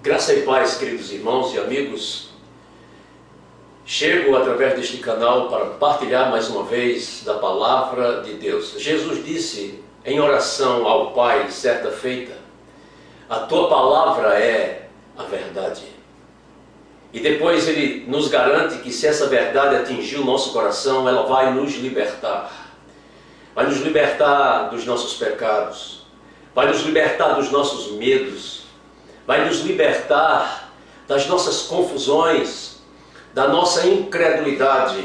Graça e paz, queridos irmãos e amigos. Chego através deste canal para partilhar mais uma vez da palavra de Deus. Jesus disse em oração ao Pai certa feita: a tua palavra é a verdade. E depois ele nos garante que se essa verdade atingir o nosso coração, ela vai nos libertar. Vai nos libertar dos nossos pecados, vai nos libertar dos nossos medos, vai nos libertar das nossas confusões, da nossa incredulidade.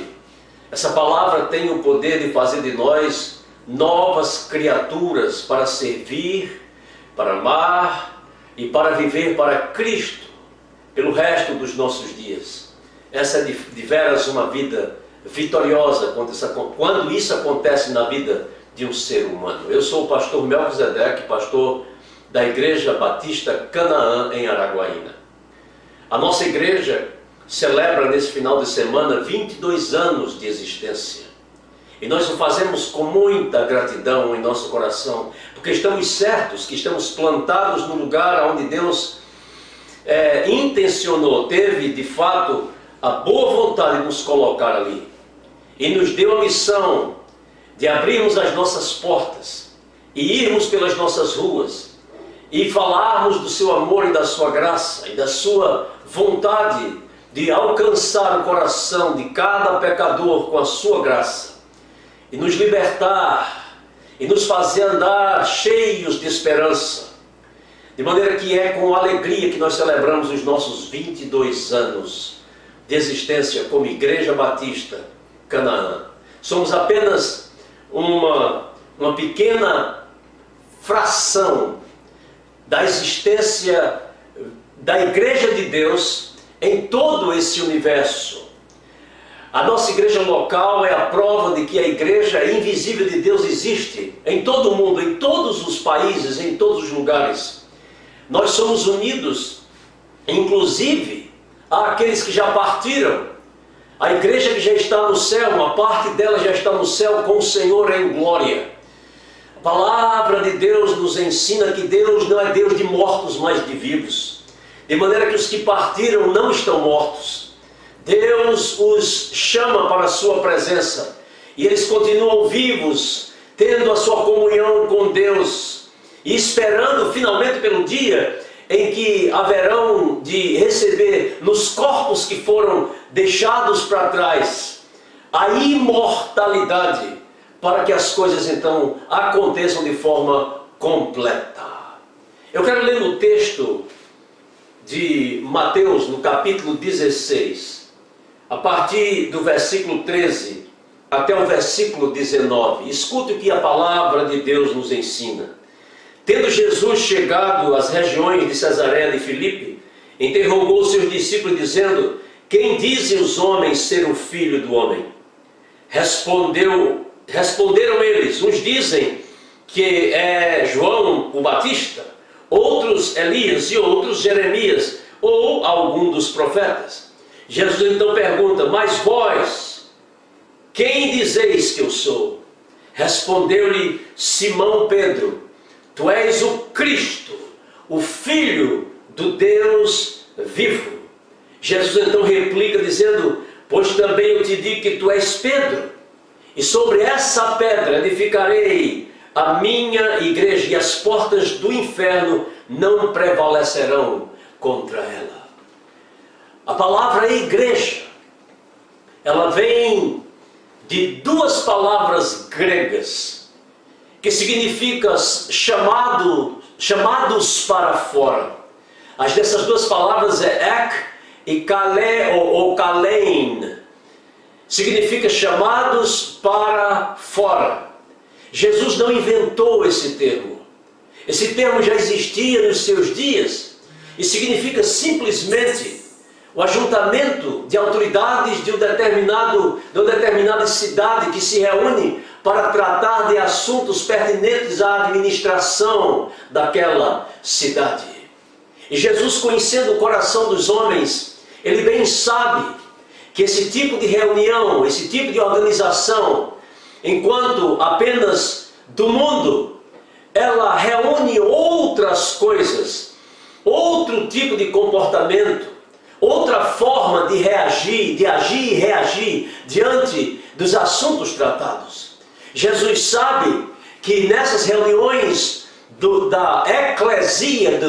Essa palavra tem o poder de fazer de nós novas criaturas para servir, para amar e para viver para Cristo pelo resto dos nossos dias. Essa é de veras uma vida vitoriosa quando isso acontece na vida de um ser humano. Eu sou o pastor Melquisedeque, pastor da Igreja Batista Canaã, em Araguaína. A nossa igreja celebra nesse final de semana 22 anos de existência. E nós o fazemos com muita gratidão em nosso coração, porque estamos certos que estamos plantados no lugar onde Deus intencionou, teve de fato a boa vontade de nos colocar ali. E nos deu a missão de abrirmos as nossas portas e irmos pelas nossas ruas e falarmos do seu amor e da sua graça e da sua vontade de alcançar o coração de cada pecador com a sua graça e nos libertar e nos fazer andar cheios de esperança. De maneira que é com alegria que nós celebramos os nossos 22 anos de existência como Igreja Batista Canaã. Somos apenas uma pequena fração da existência da Igreja de Deus em todo esse universo. A nossa igreja local é a prova de que a igreja invisível de Deus existe em todo o mundo, em todos os países, em todos os lugares. Nós somos unidos, inclusive, àqueles que já partiram. A igreja que já está no céu, uma parte dela já está no céu com o Senhor em glória. A palavra de Deus nos ensina que Deus não é Deus de mortos, mas de vivos. De maneira que os que partiram não estão mortos. Deus os chama para a sua presença. E eles continuam vivos, tendo a sua comunhão com Deus. E esperando finalmente pelo dia em que haverão de receber nos corpos que foram deixados para trás a imortalidade, para que as coisas então aconteçam de forma completa. Eu quero ler no texto de Mateus, no capítulo 16, a partir do versículo 13 até o versículo 19. Escute o que a palavra de Deus nos ensina. Tendo Jesus chegado às regiões de Cesareia de Filipe, interrogou seus discípulos dizendo: quem dizem os homens ser o Filho do Homem? Responderam eles: uns dizem que é João o Batista, outros Elias e outros Jeremias ou algum dos profetas. Jesus então pergunta: mas vós, quem dizeis que eu sou? Respondeu-lhe Simão Pedro: tu és o Cristo, o Filho do Deus vivo. Jesus então replica dizendo: pois também eu te digo que tu és Pedro, e sobre essa pedra edificarei a minha igreja, e as portas do inferno não prevalecerão contra ela. A palavra igreja, ela vem de duas palavras gregas, que significa chamados para fora. As dessas duas palavras é ek e kale ou kalein. Significa chamados para fora. Jesus não inventou esse termo. Esse termo já existia nos seus dias e significa simplesmente o ajuntamento de autoridades de uma determinada cidade que se reúne para tratar de assuntos pertinentes à administração daquela cidade. E Jesus, conhecendo o coração dos homens, ele bem sabe que esse tipo de reunião, esse tipo de organização, enquanto apenas do mundo, ela reúne outras coisas outro tipo de comportamento, outra forma de reagir, de agir e reagir diante dos assuntos tratados. Jesus sabe que nessas reuniões da eclesia,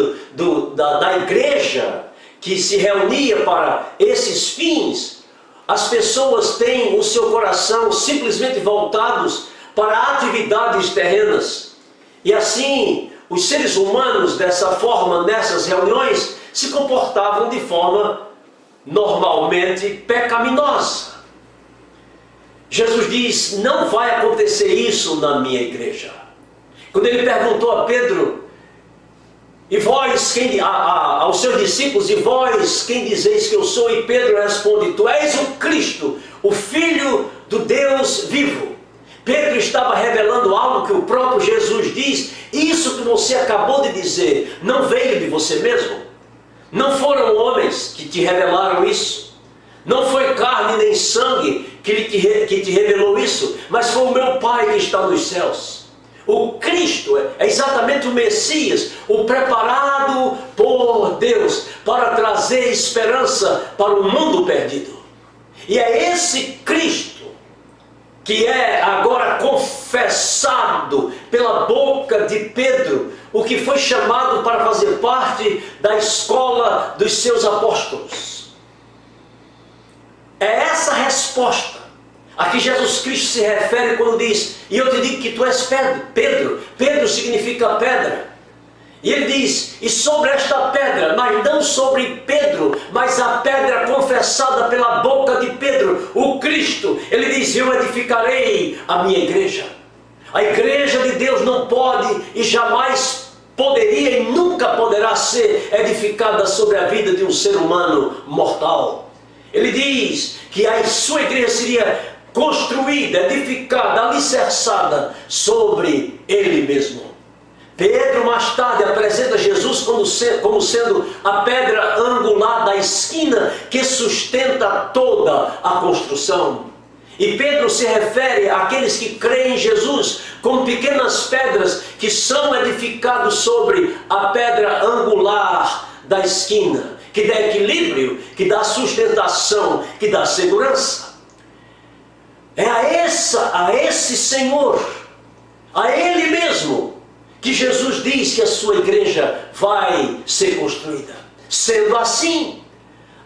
da igreja, que se reunia para esses fins, as pessoas têm o seu coração simplesmente voltados para atividades terrenas. E assim, os seres humanos, dessa forma, nessas reuniões, se comportavam de forma normalmente pecaminosa. Jesus diz: não vai acontecer isso na minha igreja. Quando ele perguntou a Pedro, e vós, aos seus discípulos, e vós, quem dizeis que eu sou? E Pedro responde: tu és o Cristo, o Filho do Deus vivo. Pedro estava revelando algo que o próprio Jesus diz: isso que você acabou de dizer não veio de você mesmo. Não foram homens que te revelaram isso. Não foi carne nem sangue que te revelou isso, mas foi o meu Pai que está nos céus. O Cristo é exatamente o Messias, o preparado por Deus para trazer esperança para o mundo perdido. E é esse Cristo que é agora confessado pela boca de Pedro, o que foi chamado para fazer parte da escola dos seus apóstolos. É essa resposta a que Jesus Cristo se refere quando diz: e eu te digo que tu és Pedro. Pedro significa pedra. E ele diz: e sobre esta pedra, mas não sobre Pedro, mas a pedra confessada pela boca de Pedro, o Cristo, ele diz: eu edificarei a minha igreja. A igreja de Deus não pode e jamais poderia e nunca poderá ser edificada sobre a vida de um ser humano mortal. Ele diz que a sua igreja seria construída, edificada, alicerçada sobre ele mesmo. Pedro mais tarde apresenta Jesus como sendo a pedra angular da esquina que sustenta toda a construção. E Pedro se refere àqueles que creem em Jesus como pequenas pedras que são edificados sobre a pedra angular da esquina, que dá equilíbrio, que dá sustentação, que dá segurança. É a esse Senhor, a Ele mesmo, que Jesus diz que a sua igreja vai ser construída. Sendo assim,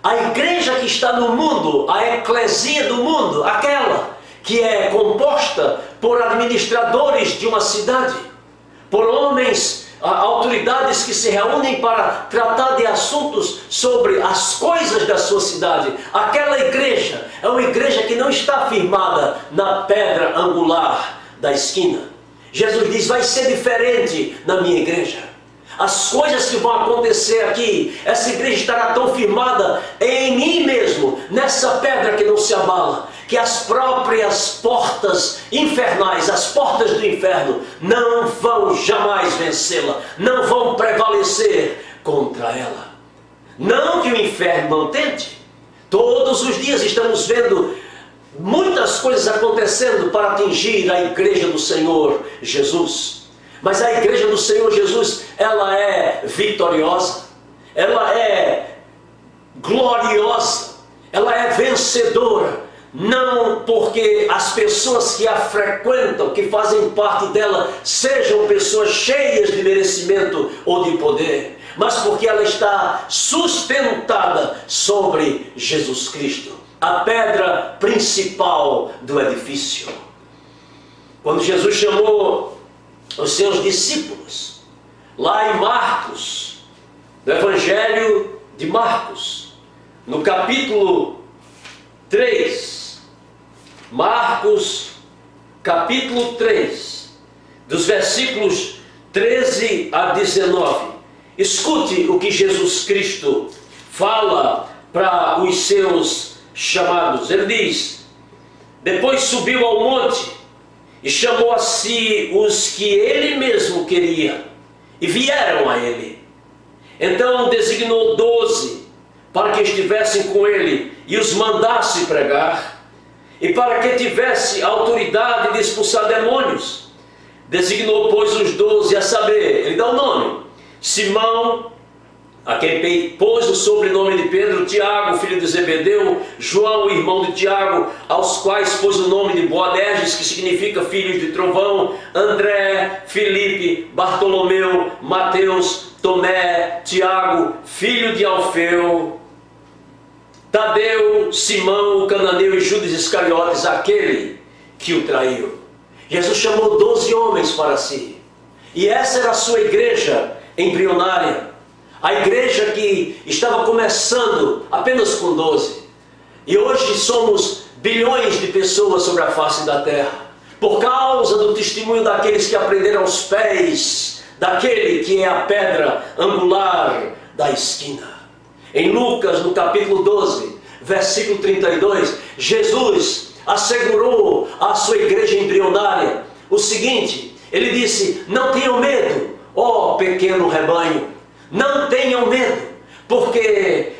a igreja que está no mundo, a eclesia do mundo, aquela que é composta por administradores de uma cidade, por homens, autoridades que se reúnem para tratar de assuntos sobre as coisas da sua cidade, aquela igreja é uma igreja que não está firmada na pedra angular da esquina. Jesus diz: vai ser diferente na minha igreja. As coisas que vão acontecer aqui, essa igreja estará tão firmada em mim mesmo, nessa pedra que não se abala, que as próprias portas infernais, as portas do inferno, não vão jamais vencê-la, não vão prevalecer contra ela. Não que o inferno não tente. Todos os dias estamos vendo muitas coisas acontecendo para atingir a igreja do Senhor Jesus. Mas a igreja do Senhor Jesus, ela é vitoriosa, ela é gloriosa, ela é vencedora. Não porque as pessoas que a frequentam, que fazem parte dela, sejam pessoas cheias de merecimento ou de poder, mas porque ela está sustentada sobre Jesus Cristo, a pedra principal do edifício. Quando Jesus chamou os seus discípulos, lá em Marcos, no Evangelho de Marcos, no capítulo 3, Marcos, capítulo 3, dos versículos 13 a 19. Escute o que Jesus Cristo fala para os seus chamados. Ele diz: depois subiu ao monte e chamou a si os que ele mesmo queria, e vieram a ele. Então designou 12 para que estivessem com ele e os mandasse pregar, e para que tivesse autoridade de expulsar demônios. Designou, pois, os 12, a saber, ele dá o nome: Simão, a quem pôs o sobrenome de Pedro, Tiago, filho de Zebedeu, João, irmão de Tiago, aos quais pôs o nome de Boanerges, que significa filhos de trovão, André, Filipe, Bartolomeu, Mateus, Tomé, Tiago, filho de Alfeu, Tadeu, Simão, o cananeu e Judas Iscariotes, aquele que o traiu. Jesus chamou 12 homens para si. E essa era a sua igreja embrionária. A igreja que estava começando apenas com 12. E hoje somos bilhões de pessoas sobre a face da terra. Por causa do testemunho daqueles que aprenderam aos pés daquele que é a pedra angular da esquina. Em Lucas, no capítulo 12, versículo 32, Jesus assegurou à sua igreja embrionária o seguinte: ele disse: não tenham medo, ó pequeno rebanho, não tenham medo, porque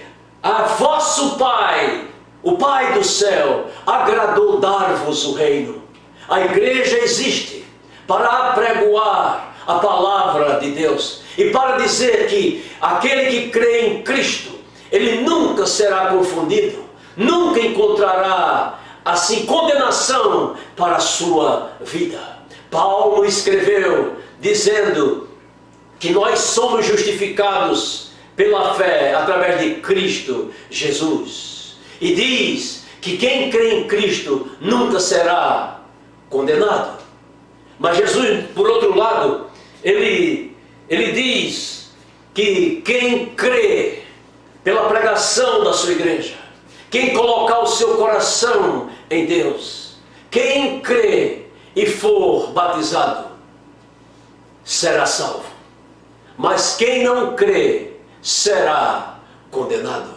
a vosso Pai, o Pai do céu, agradou dar-vos o reino. A igreja existe para apregoar a palavra de Deus e para dizer que aquele que crê em Cristo, ele nunca será confundido, nunca encontrará assim condenação para a sua vida. Paulo escreveu dizendo que nós somos justificados pela fé através de Cristo Jesus. E diz que quem crê em Cristo nunca será condenado. Mas Jesus, por outro lado, ele diz que quem crê pela pregação da sua igreja, quem colocar o seu coração em Deus, quem crê e for batizado, será salvo. Mas quem não crê será condenado.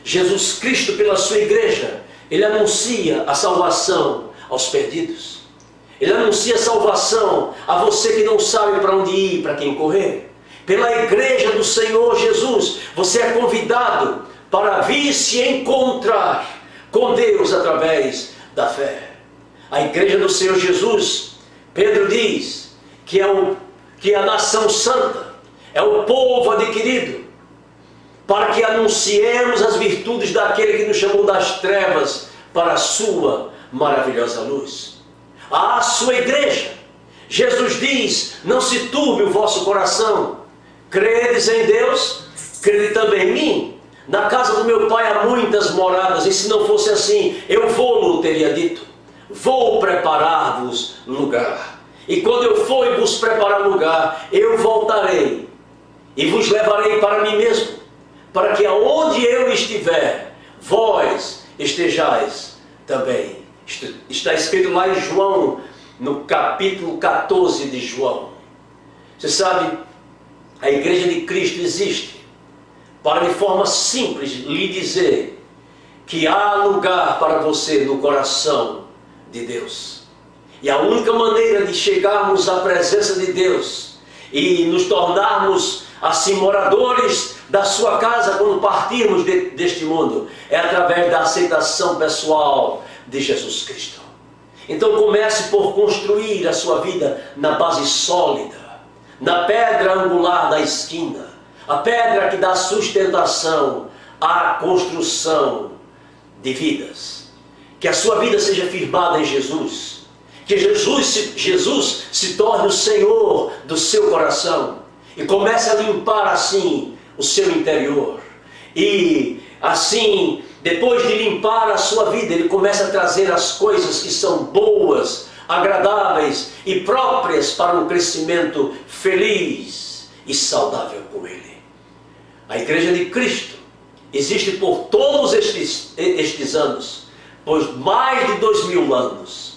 Jesus Cristo, pela sua igreja, ele anuncia a salvação aos perdidos. Ele anuncia a salvação a você que não sabe para onde ir, para quem correr. Pela igreja do Senhor Jesus, você é convidado para vir se encontrar com Deus através da fé. A igreja do Senhor Jesus, Pedro diz que é a nação santa, é o povo adquirido, para que anunciemos as virtudes daquele que nos chamou das trevas para a sua maravilhosa luz. A sua igreja, Jesus diz: não se turbe o vosso coração, credes em Deus, crede também em mim. Na casa do meu pai há muitas moradas, e se não fosse assim, eu vou-lo teria dito. Vou preparar-vos lugar. E quando eu for e vos preparar lugar, eu voltarei e vos levarei para mim mesmo, para que aonde eu estiver, vós estejais também. Está escrito lá em João, no capítulo 14 de João. Você sabe, a igreja de Cristo existe para de forma simples lhe dizer que há lugar para você no coração de Deus. E a única maneira de chegarmos à presença de Deus e nos tornarmos assim moradores da sua casa quando partirmos deste mundo é através da aceitação pessoal de Jesus Cristo. Então comece por construir a sua vida na base sólida, na pedra angular da esquina, a pedra que dá sustentação à construção de vidas. Que a sua vida seja firmada em Jesus, que Jesus se torne o Senhor do seu coração e comece a limpar assim o seu interior. E assim, depois de limpar a sua vida, ele começa a trazer as coisas que são boas, agradáveis e próprias para um crescimento feliz e saudável com ele. A igreja de Cristo existe por todos estes anos, por mais de 2000 anos.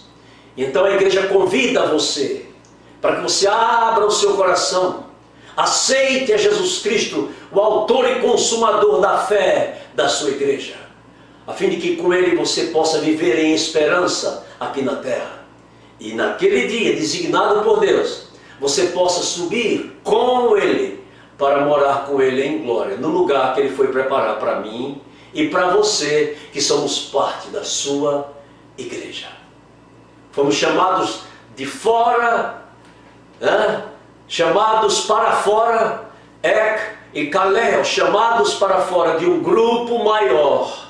Então a igreja convida você para que você abra o seu coração, aceite a Jesus Cristo, o autor e consumador da fé da sua igreja, a fim de que com ele você possa viver em esperança aqui na terra. E naquele dia designado por Deus, você possa subir com ele para morar com ele em glória, no lugar que ele foi preparar para mim e para você, que somos parte da sua igreja. Fomos chamados de fora, chamados para fora, ek e Caleb, chamados para fora de um grupo maior,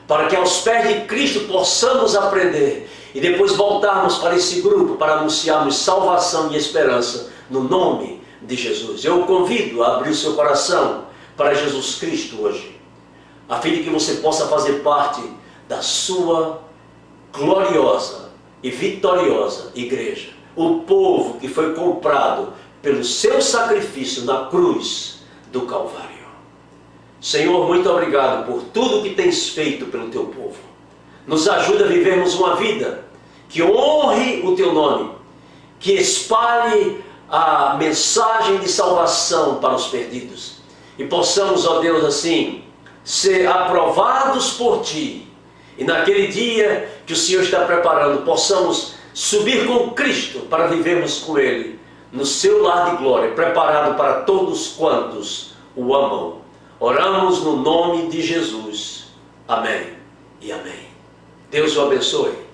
para que aos pés de Cristo possamos aprender e depois voltarmos para esse grupo para anunciarmos salvação e esperança no nome de Jesus. Eu o convido a abrir o seu coração para Jesus Cristo hoje, a fim de que você possa fazer parte da sua gloriosa e vitoriosa igreja, o povo que foi comprado pelo seu sacrifício na cruz do Calvário. Senhor, muito obrigado por tudo que tens feito pelo teu povo. Nos ajuda a vivermos uma vida que honre o teu nome, que espalhe a mensagem de salvação para os perdidos, e possamos, ó Deus, assim, ser aprovados por ti, e naquele dia que o Senhor está preparando, possamos subir com Cristo para vivermos com Ele no seu lar de glória, preparado para todos quantos o amam. Oramos no nome de Jesus. Amém e amém. Deus o abençoe.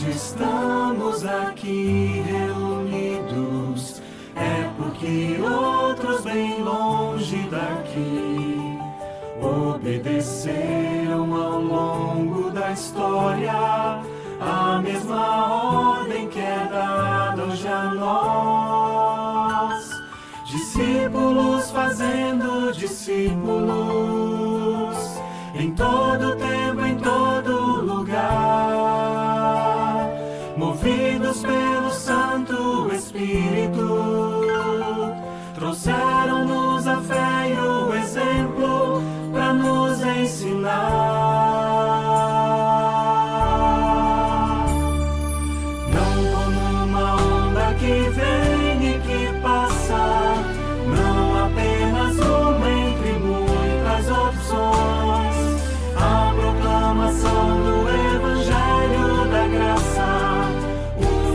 Estamos aqui reunidos, é porque outros bem longe daqui obedeceram ao longo da história a mesma ordem que é dada hoje a nós. Discípulos fazendo discípulos, em todo tempo, em todo lugar, movidos pelo Santo Espírito, trouxeram-nos a fé e o exemplo para nos ensinar. Não como uma onda que vem e que passa, não apenas uma entre muitas opções, a proclamação do Evangelho da graça,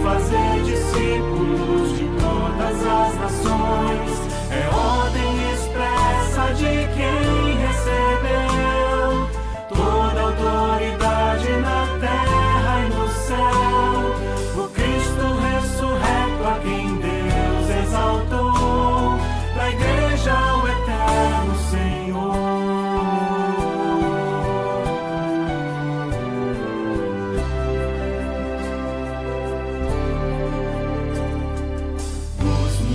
fazer discípulos de todas as nações, é ordem expressa de quem recebeu toda autoridade na terra e no céu, o Cristo ressurreto a quem Deus exaltou, da igreja o eterno Senhor.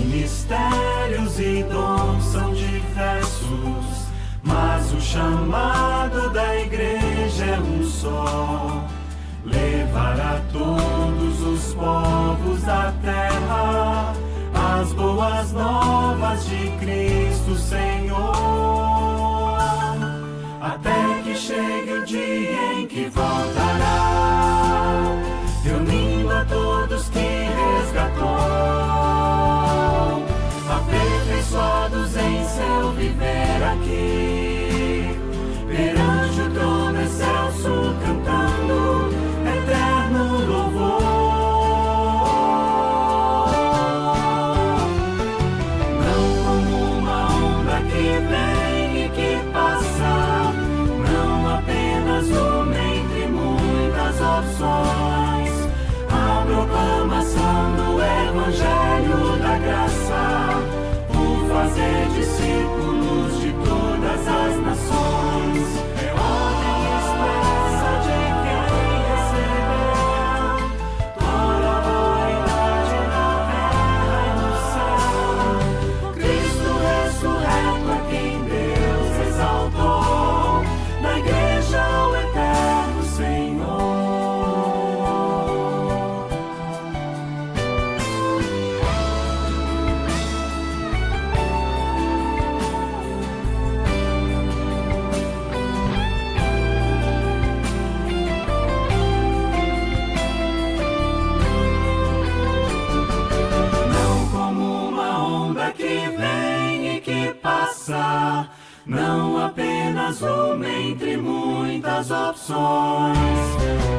Mistérios e dons são diversos, mas o chamado da igreja é um só: levar a todos os povos da terra as boas novas de Cristo Senhor, até que chegue o dia em que voltará, reunindo a todos que resgatou, aperfeiçoados em seu viver aqui, perante o trono excelso, cantando eterno louvor. Não como uma onda que vem e que passa, não apenas uma entre muitas opções, a proclamação do Evangelho da graça, fazer discípulos de todas as nações, é ordem expressa de quem recebeu toda a autoridade na terra e no céu, Cristo ressurreto a quem Deus exaltou, na igreja o eterno Senhor. Não apenas apenas uma entre muitas opções.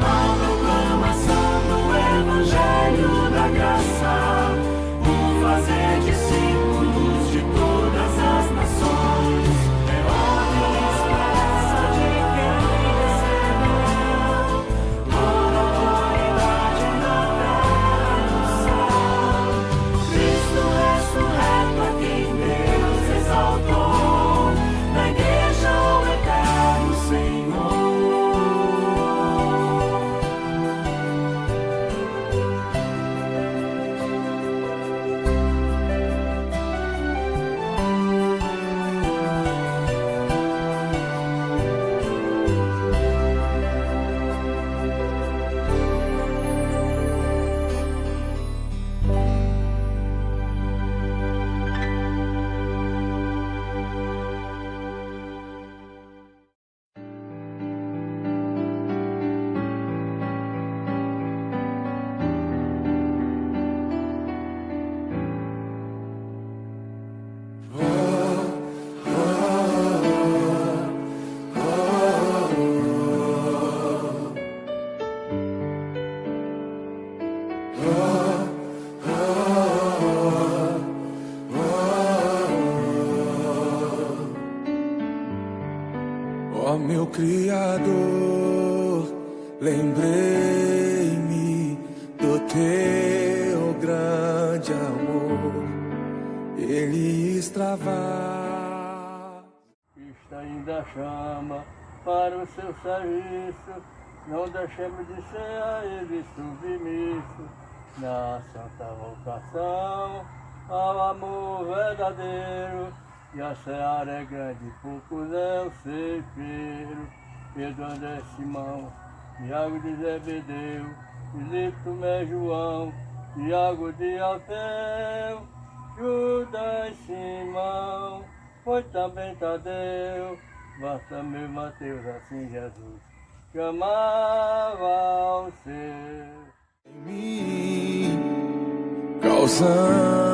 A proclamação do Evangelho da Graça, o fazer discípulos de todas as nações, é ordem expressa de quem recebeu toda autoridade na terra e no céu. Cristo ressurreto a quem Deus exaltou, na igreja o eterno Senhor. Ó meu Criador, lembrei-me do teu grande amor, ele extravasa. Cristo ainda chama para o seu serviço, não deixemos de ser a ele submisso, na santa vocação, ao amor verdadeiro. E a seara é grande, poucos é o ceifeiro. Pedro, André, Simão, Tiago de Zebedeu, Filipe, Tomé, João, Tiago de Alfeu, Judas, Simão, foi também Tadeu, Bartolomeu, Mateus, assim Jesus chamava ao seu. Em mim, causando